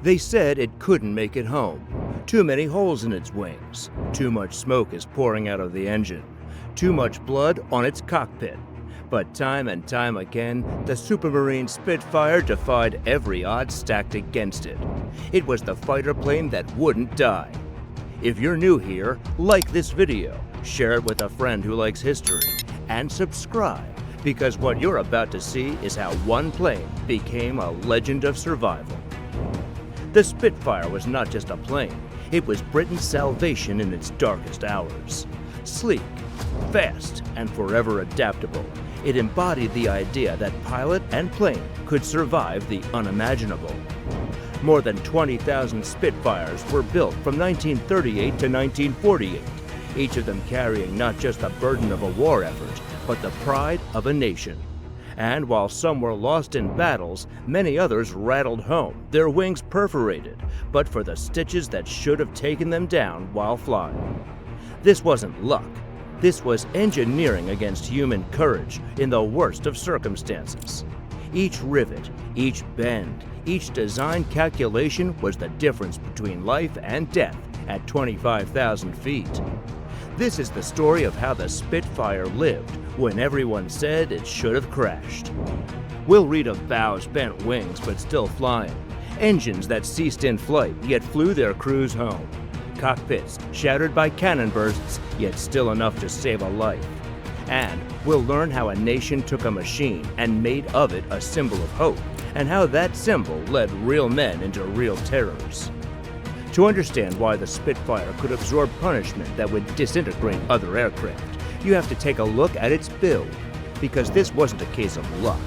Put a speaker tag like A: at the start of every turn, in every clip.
A: They said it couldn't make it home. Too many holes in its wings. Too much smoke is pouring out of the engine. Too much blood on its cockpit. But time and time again, the Supermarine Spitfire defied every odds stacked against it. It was the fighter plane that wouldn't die. If you're new here, like this video, share it with a friend who likes history, and subscribe, because what you're about to see is how one plane became a legend of survival. The Spitfire was not just a plane, it was Britain's salvation in its darkest hours. Sleek, fast, and forever adaptable, it embodied the idea that pilot and plane could survive the unimaginable. More than 20,000 Spitfires were built from 1938 to 1948, each of them carrying not just the burden of a war effort, but the pride of a nation. And while some were lost in battles, many others rattled home, their wings perforated, but for the stitches that should have taken them down while flying. This wasn't luck. This was engineering against human courage in the worst of circumstances. Each rivet, each bend, each design calculation was the difference between life and death at 25,000 feet. This is the story of how the Spitfire lived when everyone said it should have crashed. We'll read of bows bent wings but still flying, engines that ceased in flight yet flew their crews home, cockpits shattered by cannon bursts yet still enough to save a life. And we'll learn how a nation took a machine and made of it a symbol of hope, and how that symbol led real men into real terrors. To understand why the Spitfire could absorb punishment that would disintegrate other aircraft, you have to take a look at its build, because this wasn't a case of luck.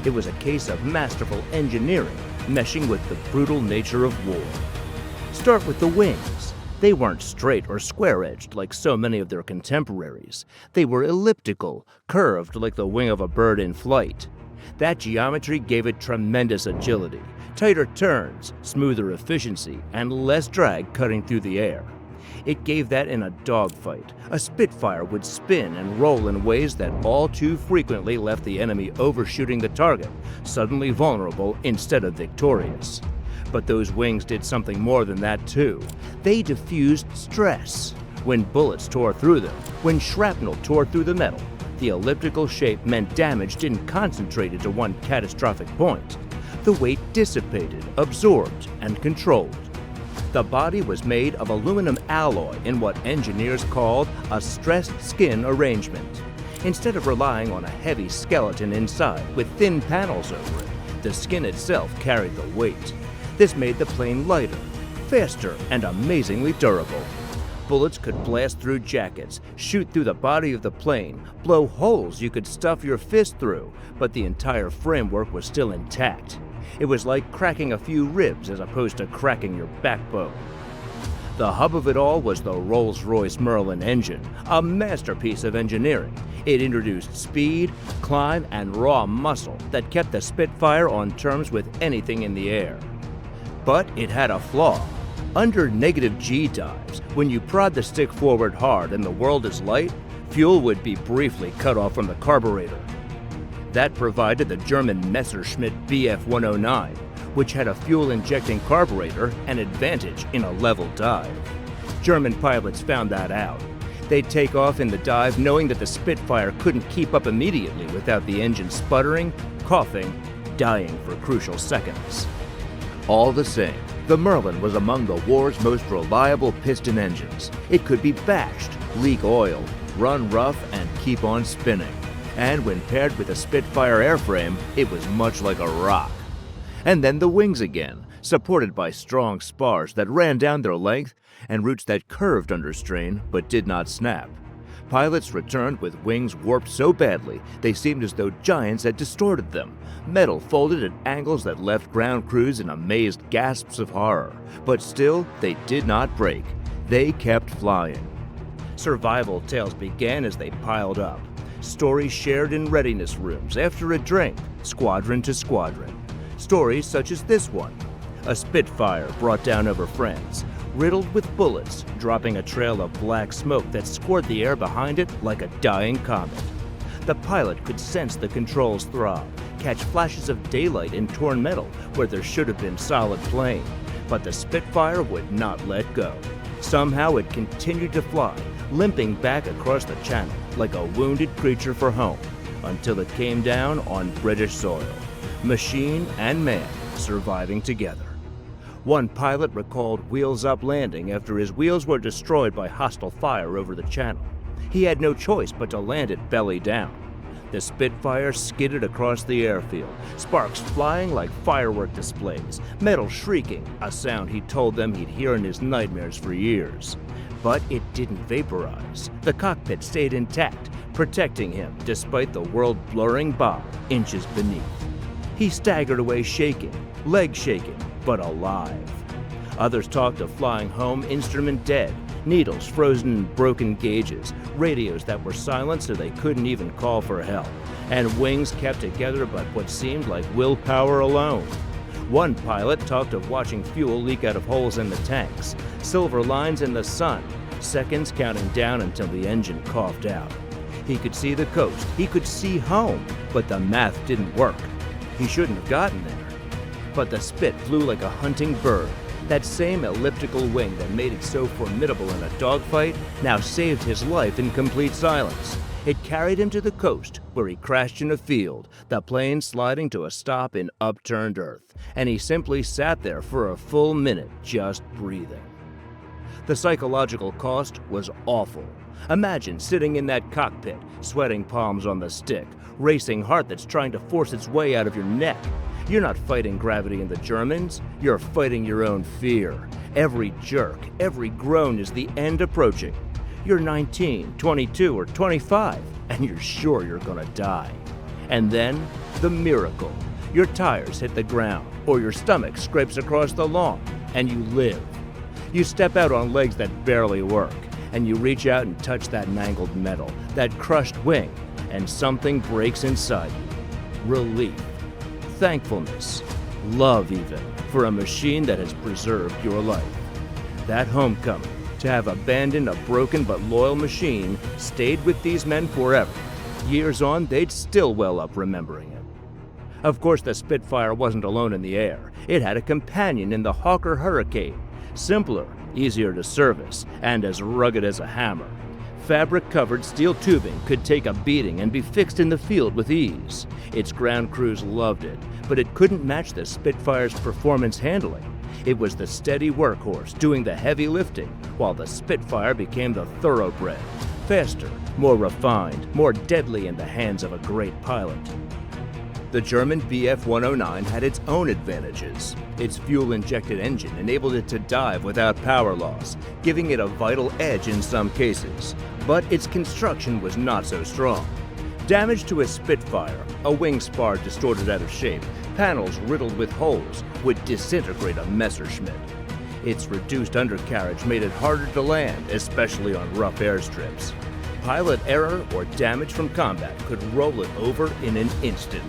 A: It was a case of masterful engineering meshing with the brutal nature of war. Start with the wings. They weren't straight or square-edged like so many of their contemporaries. They were elliptical, curved like the wing of a bird in flight. That geometry gave it tremendous agility, tighter turns, smoother efficiency, and less drag cutting through the air. It gave that in a dogfight. A Spitfire would spin and roll in ways that all too frequently left the enemy overshooting the target, suddenly vulnerable instead of victorious. But those wings did something more than that too. They diffused stress. When bullets tore through them, when shrapnel tore through the metal, the elliptical shape meant damage didn't concentrate into one catastrophic point. The weight dissipated, absorbed, and controlled. The body was made of aluminum alloy in what engineers called a stressed skin arrangement. Instead of relying on a heavy skeleton inside with thin panels over it, the skin itself carried the weight. This made the plane lighter, faster, and amazingly durable. Bullets could blast through jackets, shoot through the body of the plane, blow holes you could stuff your fist through, but the entire framework was still intact. It was like cracking a few ribs as opposed to cracking your backbone. The hub of it all was the Rolls-Royce Merlin engine, a masterpiece of engineering. It introduced speed, climb, and raw muscle that kept the Spitfire on terms with anything in the air. But it had a flaw. Under negative G dives, when you prod the stick forward hard and the world is light, fuel would be briefly cut off from the carburetor. That provided the German Messerschmitt Bf-109, which had a fuel-injecting carburetor, an advantage in a level dive. German pilots found that out. They'd take off in the dive knowing that the Spitfire couldn't keep up immediately without the engine sputtering, coughing, dying for crucial seconds. All the same, the Merlin was among the war's most reliable piston engines. It could be bashed, leak oil, run rough, and keep on spinning. And when paired with a Spitfire airframe, it was much like a rock. And then the wings again, supported by strong spars that ran down their length and roots that curved under strain but did not snap. Pilots returned with wings warped so badly they seemed as though giants had distorted them, metal folded at angles that left ground crews in amazed gasps of horror. But still, they did not break. They kept flying. Survival tales began as they piled up. Stories shared in readiness rooms after a drink, squadron to squadron. Stories such as this one. A Spitfire brought down over friends, riddled with bullets, dropping a trail of black smoke that scored the air behind it like a dying comet. The pilot could sense the controls throb, catch flashes of daylight in torn metal where there should have been solid plane, But the Spitfire would not let go. Somehow it continued to fly, limping back across the channel like a wounded creature for home, until it came down on British soil, machine and man surviving together. One pilot recalled wheels-up landing after his wheels were destroyed by hostile fire over the channel. He had no choice but to land it belly down. The Spitfire skidded across the airfield, sparks flying like firework displays, metal shrieking, a sound he told them he'd hear in his nightmares for years. But it didn't vaporize. The cockpit stayed intact, protecting him despite the world blurring by inches beneath. He staggered away shaking, legs shaking, but alive. Others talked of flying home instrument dead, needles frozen in broken gauges, radios that were silent so they couldn't even call for help, and wings kept together by what seemed like willpower alone. One pilot talked of watching fuel leak out of holes in the tanks, silver lines in the sun, seconds counting down until the engine coughed out. He could see the coast, he could see home, but the math didn't work. He shouldn't have gotten there. But the Spit flew like a hunting bird. That same elliptical wing that made it so formidable in a dogfight now saved his life in complete silence. It carried him to the coast, where he crashed in a field, the plane sliding to a stop in upturned earth, and he simply sat there for a full minute, just breathing. The psychological cost was awful. Imagine sitting in that cockpit, sweating palms on the stick, racing heart that's trying to force its way out of your neck. You're not fighting gravity and the Germans, you're fighting your own fear. Every jerk, every groan is the end approaching. You're 19, 22, or 25, and you're sure you're gonna die. And then, the miracle. Your tires hit the ground, or your stomach scrapes across the lawn, and you live. You step out on legs that barely work, and you reach out and touch that mangled metal, that crushed wing, and something breaks inside you. Relief. Thankfulness, love even, for a machine that has preserved your life. That homecoming, to have abandoned a broken but loyal machine, stayed with these men forever. Years on, they'd still well up remembering it. Of course, the Spitfire wasn't alone in the air. It had a companion in the Hawker Hurricane, simpler, easier to service, and as rugged as a hammer. Fabric-covered steel tubing could take a beating and be fixed in the field with ease. Its ground crews loved it, but it couldn't match the Spitfire's performance handling. It was the steady workhorse doing the heavy lifting, while the Spitfire became the thoroughbred, faster, more refined, more deadly in the hands of a great pilot. The German Bf-109 had its own advantages. Its fuel-injected engine enabled it to dive without power loss, giving it a vital edge in some cases. But its construction was not so strong. Damage to a Spitfire, a wing spar distorted out of shape, panels riddled with holes, would disintegrate a Messerschmitt. Its reduced undercarriage made it harder to land, especially on rough airstrips. Pilot error or damage from combat could roll it over in an instant.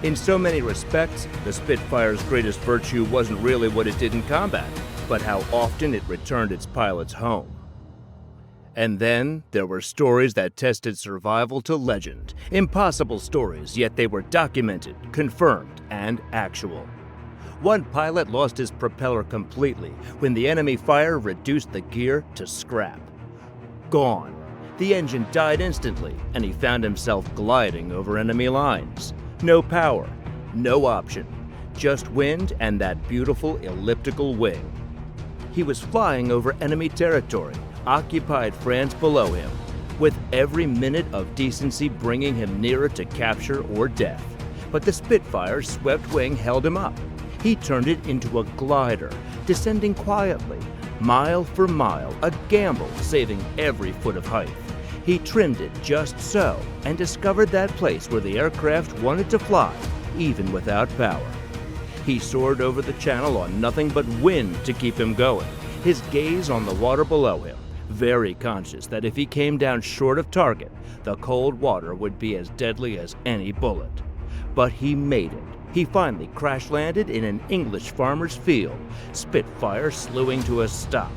A: In so many respects, the Spitfire's greatest virtue wasn't really what it did in combat, but how often it returned its pilots home. And then there were stories that tested survival to legend. Impossible stories, yet they were documented, confirmed, and actual. One pilot lost his propeller completely when the enemy fire reduced the gear to scrap. Gone. The engine died instantly, and he found himself gliding over enemy lines. No power, no option, just wind and that beautiful elliptical wing. He was flying over enemy territory, occupied France below him, with every minute of decency bringing him nearer to capture or death. But the Spitfire's swept wing held him up. He turned it into a glider, descending quietly, mile for mile, a gamble, saving every foot of height. He trimmed it just so and discovered that place where the aircraft wanted to fly, even without power. He soared over the channel on nothing but wind to keep him going, his gaze on the water below him, very conscious that if he came down short of target, the cold water would be as deadly as any bullet. But he made it. He finally crash-landed in an English farmer's field, Spitfire slewing to a stop,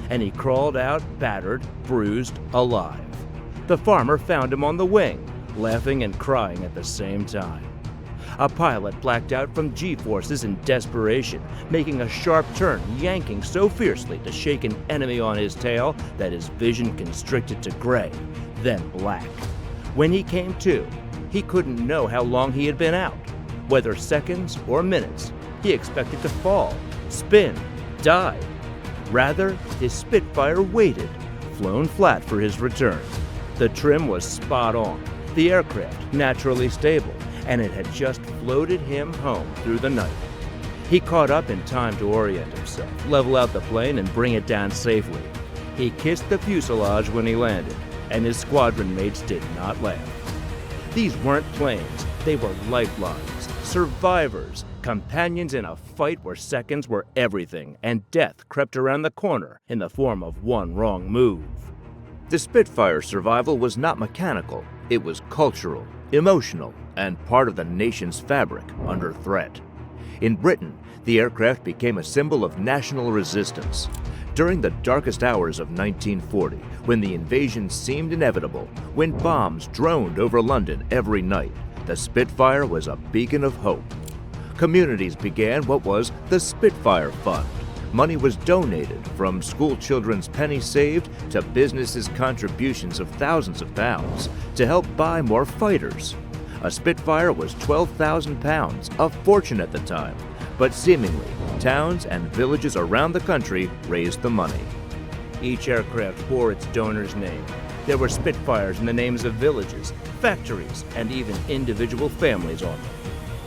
A: and he crawled out battered, bruised, alive. The farmer found him on the wing, laughing and crying at the same time. A pilot blacked out from G-forces in desperation, making a sharp turn, yanking so fiercely to shake an enemy on his tail that his vision constricted to gray, then black. When he came to, he couldn't know how long he had been out, whether seconds or minutes. He expected to fall, spin, die. Rather, his Spitfire waited, flown flat for his return. The trim was spot on, the aircraft naturally stable, and it had just floated him home through the night. He caught up in time to orient himself, level out the plane, and bring it down safely. He kissed the fuselage when he landed, and his squadron mates did not laugh. These weren't planes, they were lifelines, survivors, companions in a fight where seconds were everything, and death crept around the corner in the form of one wrong move. The Spitfire survival was not mechanical, it was cultural, emotional, and part of the nation's fabric under threat. In Britain, the aircraft became a symbol of national resistance. During the darkest hours of 1940, when the invasion seemed inevitable, when bombs droned over London every night, the Spitfire was a beacon of hope. Communities began what was the Spitfire Fund. Money was donated, from school children's pennies saved to businesses' contributions of thousands of pounds, to help buy more fighters. A Spitfire was £12,000, a fortune at the time, but seemingly, towns and villages around the country raised the money. Each aircraft bore its donor's name. There were Spitfires in the names of villages, factories, and even individual families on them,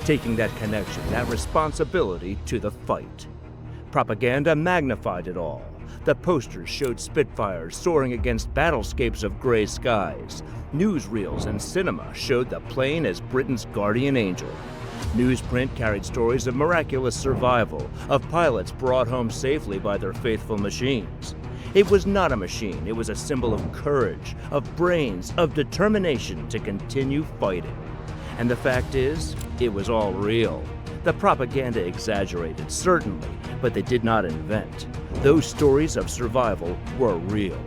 A: taking that connection, that responsibility to the fight. Propaganda magnified it all. The posters showed Spitfires soaring against battlescapes of gray skies. Newsreels and cinema showed the plane as Britain's guardian angel. Newsprint carried stories of miraculous survival, of pilots brought home safely by their faithful machines. It was not a machine, it was a symbol of courage, of brains, of determination to continue fighting. And the fact is, it was all real. The propaganda exaggerated, certainly, but they did not invent. Those stories of survival were real.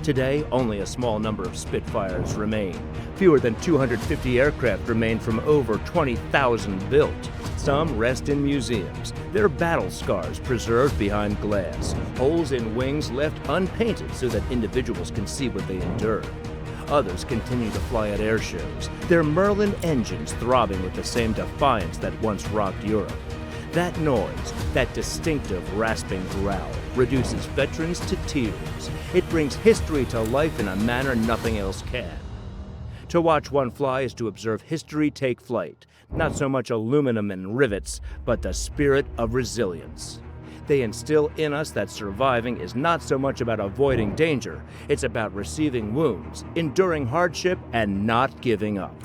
A: Today, only a small number of Spitfires remain. Fewer than 250 aircraft remain from over 20,000 built. Some rest in museums, their battle scars preserved behind glass, holes in wings left unpainted so that individuals can see what they endured. Others continue to fly at air shows, their Merlin engines throbbing with the same defiance that once rocked Europe. That noise, that distinctive rasping growl, reduces veterans to tears. It brings history to life in a manner nothing else can. To watch one fly is to observe history take flight, not so much aluminum and rivets, but the spirit of resilience. They instill in us that surviving is not so much about avoiding danger, it's about receiving wounds, enduring hardship, and not giving up.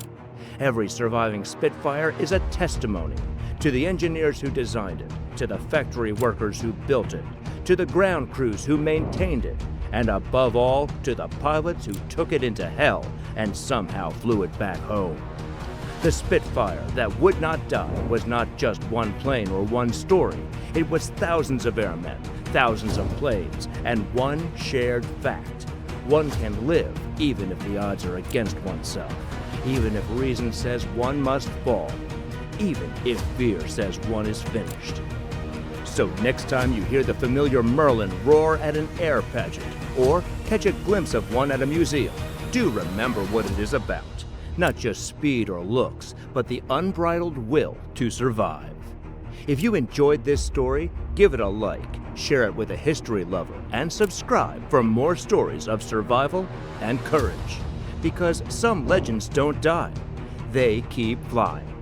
A: Every surviving Spitfire is a testimony to the engineers who designed it, to the factory workers who built it, to the ground crews who maintained it, and above all, to the pilots who took it into hell and somehow flew it back home. The Spitfire that would not die was not just one plane or one story. It was thousands of airmen, thousands of planes, and one shared fact. One can live even if the odds are against oneself, even if reason says one must fall, even if fear says one is finished. So next time you hear the familiar Merlin roar at an air pageant, or catch a glimpse of one at a museum, do remember what it is about. Not just speed or looks, but the unbridled will to survive. If you enjoyed this story, give it a like, share it with a history lover, and subscribe for more stories of survival and courage. Because some legends don't die, they keep flying.